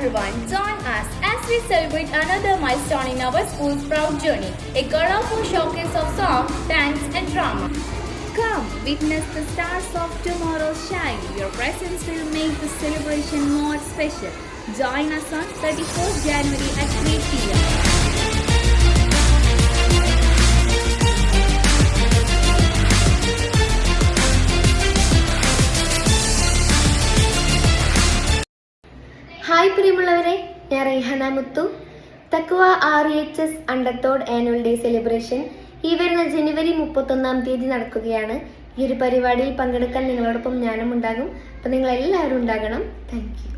everyone, join us as we celebrate another milestone in our school's proud journey, a colorful showcase of song, dance and drama. Come, witness the stars of tomorrow's shine. Your presence will make the celebration more special. Join us on 31st January at 3 p.m. Hi പ്രിയമുള്ളവരെ, ഞാൻ റെയ്ഹാന മുത്തു. തക്വ REHS അണ്ടർതോഡ് annual day celebration ഈ വരുന്ന ജനുവരി 31 നടക്കുകയാണ്. ഈ ഒരു പരിപാടിയിൽ പങ്കെടുക്കാൻ നിങ്ങളോടൊപ്പം ഞാനും ഉണ്ടാകും. അപ്പോൾ നിങ്ങൾ എല്ലാവരും ഉണ്ടാകണം. Thank you.